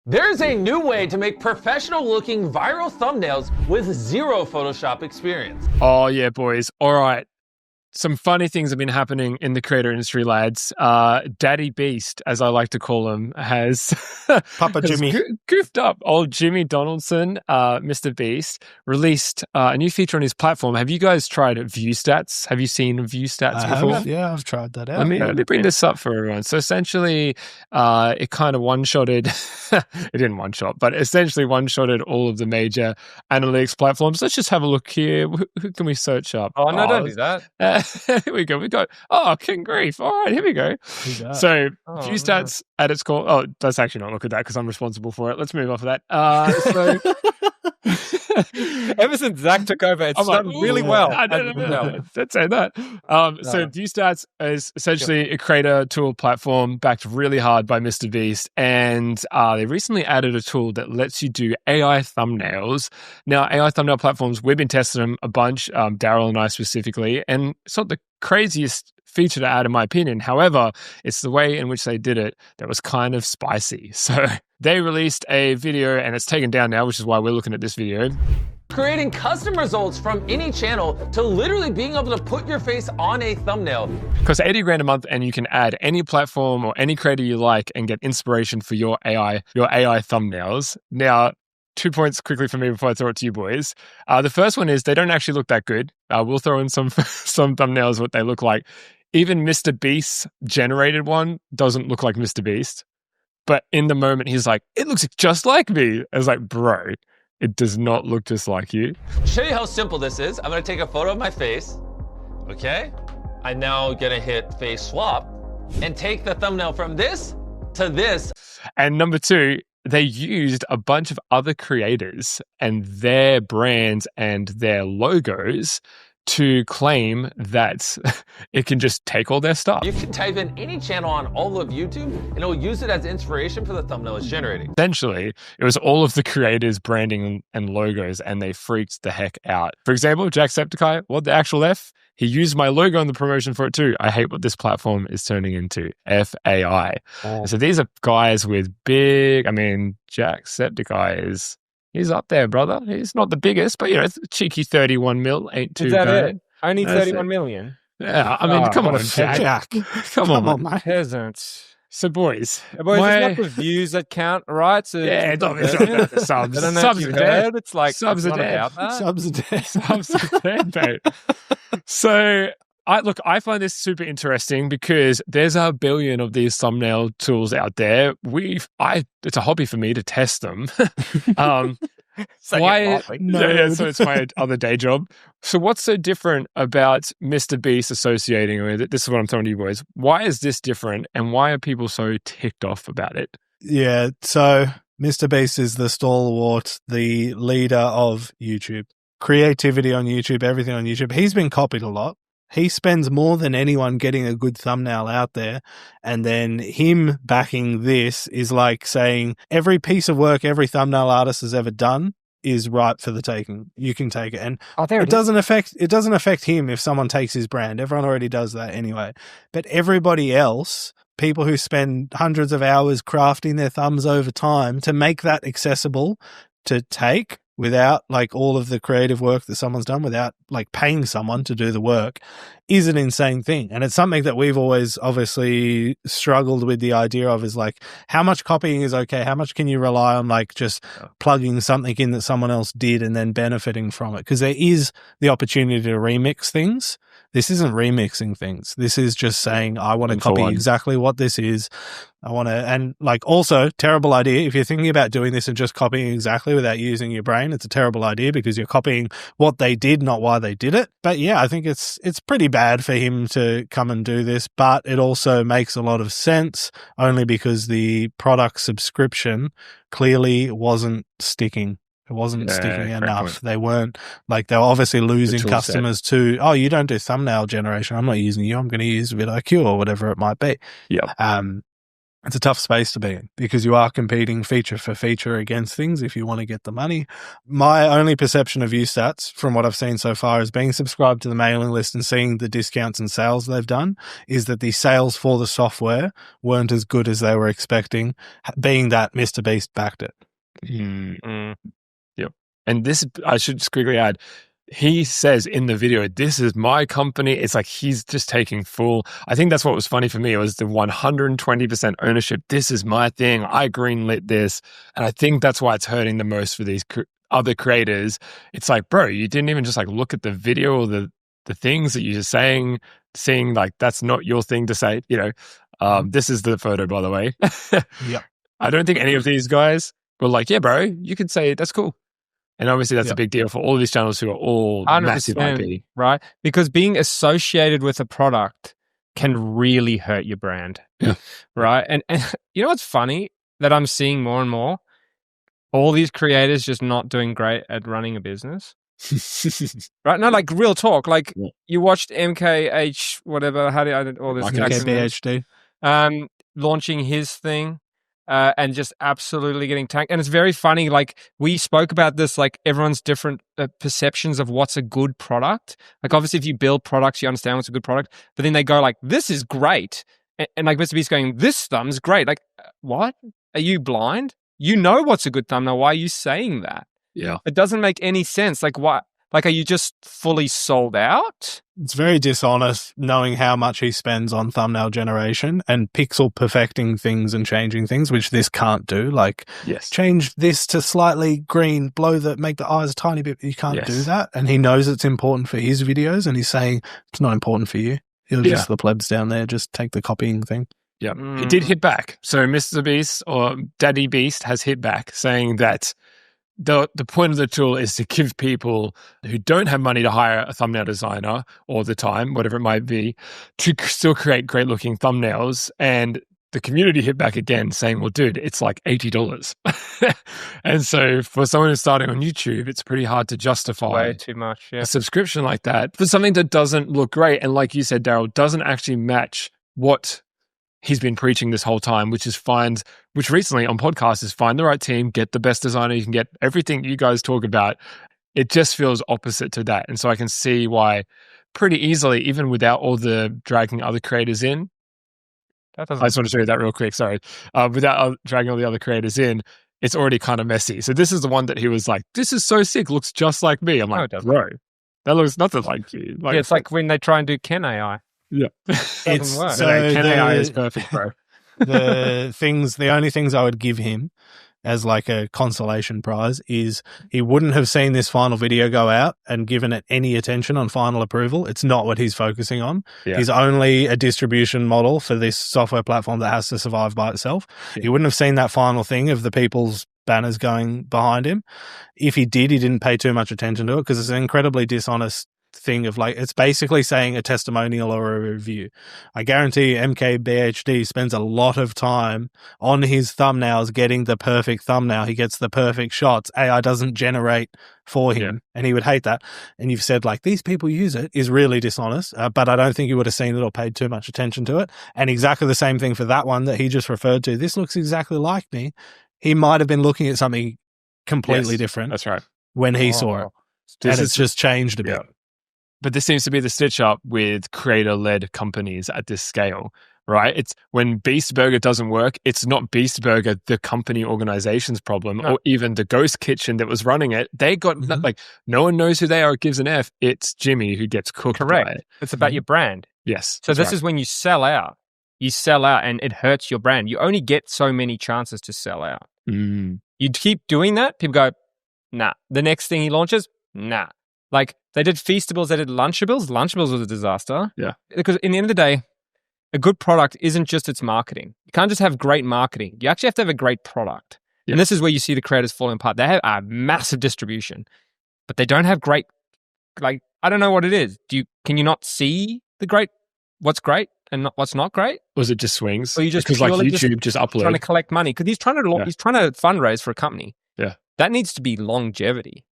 There's a new way to make professional looking viral thumbnails with zero Photoshop experience. Oh yeah, boys. All right. Some funny things have been happening in the creator industry, lads. Daddy Beast, as I like to call him, has Papa Jimmy goofed up. Old Jimmy Donaldson, MrBeast, released a new feature on his platform. Have you guys tried Viewstats? Have you seen Viewstats before? Yeah, I've tried that out. Let me bring this up for everyone. So essentially, it kind of one-shotted. It didn't one-shot, but essentially one-shotted all of the major analytics platforms. Let's just have a look here. Who can we search up? Oh no, don't do that. Here we go. We got, king grief. All right, here we go. So, Viewstats at its core. Oh, let's actually not look at that because I'm responsible for it. Let's move off of that. Ever since Zach took over, it's done really well. Let's say that. So, Viewstats is essentially a creator tool platform backed really hard by MrBeast. And they recently added a tool that lets you do AI thumbnails. Now, AI thumbnail platforms, we've been testing them a bunch, Daryl and I specifically. And it's not the craziest feature to add, in my opinion. However, it's the way in which they did it that was kind of spicy. So they released a video and it's taken down now, which is why we're looking at this video. Creating custom results from any channel to literally being able to put your face on a thumbnail. Because 80 grand a month and you can add any platform or any creator you like and get inspiration for your AI thumbnails. Now, 2 points quickly for me before I throw it to you boys. The first one is they don't actually look that good. We'll throw in some thumbnails what they look like. Even MrBeast's generated one doesn't look like MrBeast. But in the moment, he's like, it looks just like me. I was like, bro, it does not look just like you. To show you how simple this is, I'm going to take a photo of my face. Okay? I'm now going to hit face swap and take the thumbnail from this to this. And number two, they used a bunch of other creators and their brands and their logos to claim that it can just take all their stuff. You can type in any channel on all of YouTube and it will use it as inspiration for the thumbnail it's generating. Essentially, it was all of the creators' branding and logos and they freaked the heck out. For example, Jacksepticeye, what the actual F? He used my logo in the promotion for it too. I hate what this platform is turning into. FAI. Oh. So these are guys with big, Jacksepticeye he's up there, brother. He's not the biggest, but it's a cheeky 31 mil ain't too bad. It? Only 31 million? Yeah, come on, Jack. Come on, my peasants. So, boys, it's not the views that count, right? So it's not the subs. Subs are dead. It's like subs are dead. Subs are dead. Subs are dead, mate. So, I find this super interesting because there's a billion of these thumbnail tools out there. It's a hobby for me to test them. So it's my other day job. So what's so different about MrBeast associating with it? This is what I'm telling you boys. Why is this different and why are people so ticked off about it? Yeah, so MrBeast is the stalwart, the leader of YouTube. Creativity on YouTube, everything on YouTube. He's been copied a lot. He spends more than anyone getting a good thumbnail out there. And then him backing this is like saying every piece of work every thumbnail artist has ever done is ripe for the taking. You can take it. And it doesn't affect him if someone takes his brand. Everyone already does that anyway. But everybody else, people who spend hundreds of hours crafting their thumbs over time to make that accessible to take, without like all of the creative work that someone's done, without like paying someone to do the work, is an insane thing. And it's something that we've always obviously struggled with the idea of, is like, how much copying is okay? How much can you rely on like just plugging something in that someone else did and then benefiting from it? Because there is the opportunity to remix things. This isn't remixing things. This is just saying, I want to copy exactly what this is. And like, also, terrible idea. If you're thinking about doing this and just copying exactly without using your brain, it's a terrible idea because you're copying what they did, not why they did it. But yeah, I think it's pretty bad for him to come and do this, but it also makes a lot of sense only because the product subscription clearly wasn't sticking. It wasn't sticking enough. They were obviously losing customers to, you don't do thumbnail generation. I'm not using you. I'm going to use vidIQ or whatever it might be. Yeah. It's a tough space to be in because you are competing feature for feature against things if you want to get the money. My only perception of Viewstats from what I've seen so far is being subscribed to the mailing list and seeing the discounts and sales they've done is that the sales for the software weren't as good as they were expecting, being that MrBeast backed it. Yep. And this, I should just quickly add, he says in the video, this is my company. It's like he's just taking full. I think that's what was funny for me. It was the 120% ownership. This is my thing. I greenlit this. And I think that's why it's hurting the most for these other creators. It's like, bro, you didn't even just like look at the video or the things that you're saying, seeing like that's not your thing to say. This is the photo, by the way. Yeah. I don't think any of these guys were like, yeah, bro, you can say that's cool. And obviously that's a big deal for all of these channels who are all massive IP. Right? Because being associated with a product can really hurt your brand. Yeah. Right? And you know what's funny that I'm seeing more and more? All these creators just not doing great at running a business. Right? No, like real talk. Like you watched MKH, whatever, all this MKBHD. launching his thing. And just absolutely getting tanked. And it's very funny, like we spoke about this, like everyone's different perceptions of what's a good product. Like obviously if you build products, you understand what's a good product, but then they go like, this is great. And like MrBeast going, this thumb's great. Like, what? Are you blind? You know what's a good thumbnail. Why are you saying that? Yeah. It doesn't make any sense. Like what? Like, are you just fully sold out? It's very dishonest knowing how much he spends on thumbnail generation and pixel perfecting things and changing things, which this can't do. Like, change this to slightly green, make the eyes a tiny bit. You can't do that. And he knows it's important for his videos and he's saying it's not important for you. It'll just the plebs down there, just take the copying thing. Yeah. He did hit back. So MrBeast or Daddy Beast has hit back saying that the point of the tool is to give people who don't have money to hire a thumbnail designer all the time, whatever it might be, to still create great looking thumbnails. And the community hit back again saying, well, dude, it's like $80. And so for someone who's starting on YouTube, it's pretty hard to justify way too much, a subscription like that for something that doesn't look great. And like you said, Daryl, doesn't actually match what he's been preaching this whole time, which recently on podcasts is find the right team, get the best designer you can get, everything you guys talk about. It just feels opposite to that. And so I can see why pretty easily, even without all the dragging other creators in, I just want to show you that real quick, sorry. Without dragging all the other creators in, it's already kind of messy. So this is the one that he was like, this is so sick, looks just like me. I'm like, bro, that looks nothing like you. Like, it's like when they try and do Ken AI. Yeah. It's work. so Ken AI is perfect, bro. The only things I would give him as like a consolation prize is he wouldn't have seen this final video go out and given it any attention on final approval. It's not what he's focusing on. Yeah. He's only a distribution model for this software platform that has to survive by itself. Yeah. He wouldn't have seen that final thing of the people's banners going behind him. If he did, he didn't pay too much attention to it because it's an incredibly dishonest thing of like, it's basically saying a testimonial or a review. I guarantee MKBHD spends a lot of time on his thumbnails getting the perfect thumbnail. He gets the perfect shots. AI doesn't generate for him and he would hate that. And you've said like, these people use it is really dishonest, but I don't think you would have seen it or paid too much attention to it. And exactly the same thing for that one that he just referred to. This looks exactly like me. He might have been looking at something completely different. That's right. When he saw it. And it's just changed a bit. But this seems to be the stitch up with creator-led companies at this scale, right? It's when Beast Burger doesn't work, it's not Beast Burger, the company organization's problem, or even the ghost kitchen that was running it. They got like no one knows who they are. It gives an F. It's Jimmy who gets cooked. Correct. By it. It's about your brand. Yes. So this is when you sell out. You sell out, and it hurts your brand. You only get so many chances to sell out. You keep doing that, people go, nah. The next thing he launches, nah. Like, they did Feastables, they did Lunchables. Lunchables was a disaster. Yeah. Because in the end of the day, a good product isn't just its marketing. You can't just have great marketing. You actually have to have a great product. Yeah. And this is where you see the creators falling apart. They have a massive distribution, but they don't have great, like, I don't know what it is. Can you not see what's great and what's not great? Was it just swings? Or you just because like YouTube just upload. Trying to collect money. Because he's trying to fundraise for a company. Yeah. That needs to be longevity.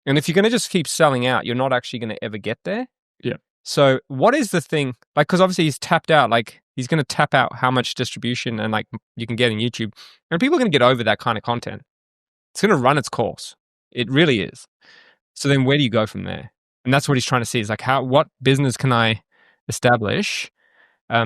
And if you're going to just keep selling out, you're not actually going to ever get there. Yeah. So what is the thing? Like, because obviously he's tapped out. Like, He's going to tap out how much distribution and like you can get in YouTube, and people are going to get over that kind of content. It's going to run its course. It really is. So then where do you go from there? And that's what he's trying to see is like what business can I establish? I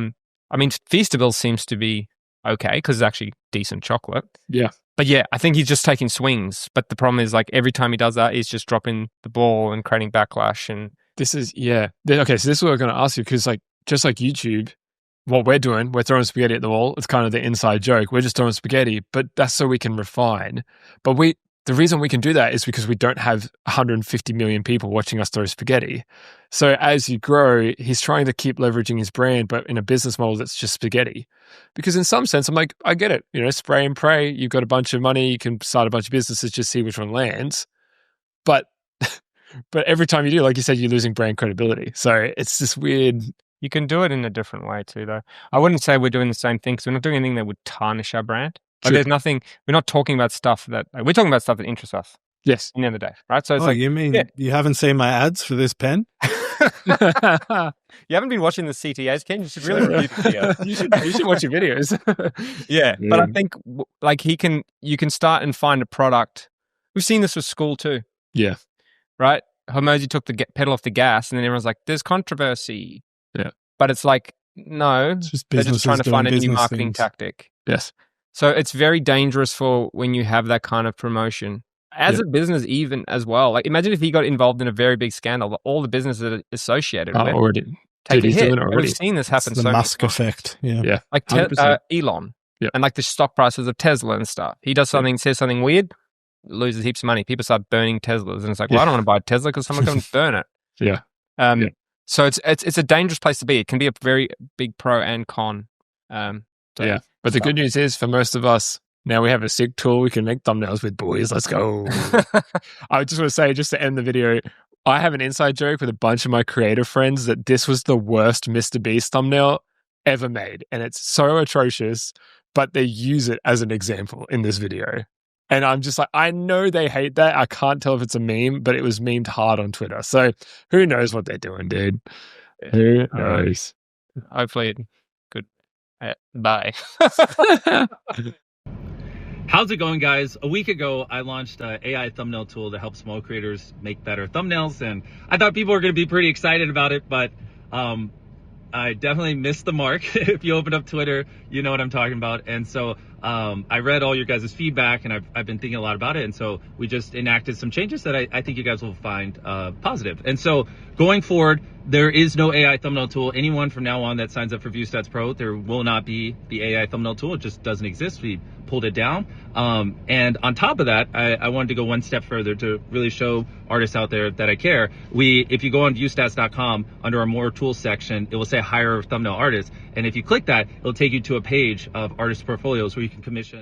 mean, Feastables seems to be okay because it's actually decent chocolate. Yeah. But yeah, I think he's just taking swings. But the problem is like every time he does that, he's just dropping the ball and creating backlash. And this is, okay, so this is what I'm going to ask you because like, just like YouTube, what we're doing, we're throwing spaghetti at the wall. It's kind of the inside joke. We're just throwing spaghetti, but that's so we can refine. But the reason we can do that is because we don't have 150 million people watching us throw spaghetti. So as you grow, he's trying to keep leveraging his brand, but in a business model that's just spaghetti. Because in some sense, I'm like, I get it. You know, spray and pray. You've got a bunch of money. You can start a bunch of businesses, just see which one lands. But every time you do, like you said, you're losing brand credibility. So it's this weird. You can do it in a different way too, though. I wouldn't say we're doing the same thing because we're not doing anything that would tarnish our brand. Like there's nothing, we're not talking about stuff that, we're talking about stuff that interests us. Yes. In the end of the day, right? So it's like, you mean you haven't seen my ads for this pen? You haven't been watching the CTAs, Ken? You should really review the videos. you should watch your videos. Yeah. But I think like you can start and find a product. We've seen this with school too. Yeah. Right? Hormozy took the pedal off the gas and then everyone's like, there's controversy. Yeah. But it's like, no, it's just they're just trying to find a new marketing tactic. Yes. So it's very dangerous for when you have that kind of promotion. As a business even as well. Like imagine if he got involved in a very big scandal, all the businesses that are associated with it already take a hit. We've seen this happen the so Musk much. effect. Yeah. Like Elon. Yeah. And like the stock prices of Tesla and stuff. He does something, says something weird, loses heaps of money. People start burning Teslas. And it's like, well, I don't want to buy a Tesla because someone can burn it. Yeah. So it's a dangerous place to be. It can be a very big pro and con. But the good news is for most of us, now we have a sick tool we can make thumbnails with, boys. Let's go. I just want to say, just to end the video, I have an inside joke with a bunch of my creative friends that this was the worst MrBeast thumbnail ever made. And it's so atrocious, but they use it as an example in this video. And I'm just like, I know they hate that. I can't tell if it's a meme, but it was memed hard on Twitter. So who knows what they're doing, dude? Who knows? Hopefully, good. Bye. How's it going, guys? A week ago, I launched an AI thumbnail tool to help small creators make better thumbnails, and I thought people were going to be pretty excited about it, but I definitely missed the mark. If you open up Twitter, you know what I'm talking about. And so I read all your guys' feedback, and I've been thinking a lot about it. And so we just enacted some changes that I think you guys will find positive. And so going forward, there is no AI thumbnail tool. Anyone from now on that signs up for Viewstats Pro, there will not be the AI thumbnail tool. It just doesn't exist. We pulled it down. And on top of that, I wanted to go one step further to really show artists out there that I care. If you go on viewstats.com under our more tools section, it will say hire thumbnail artists. And if you click that, it'll take you to a page of artist portfolios where you can commission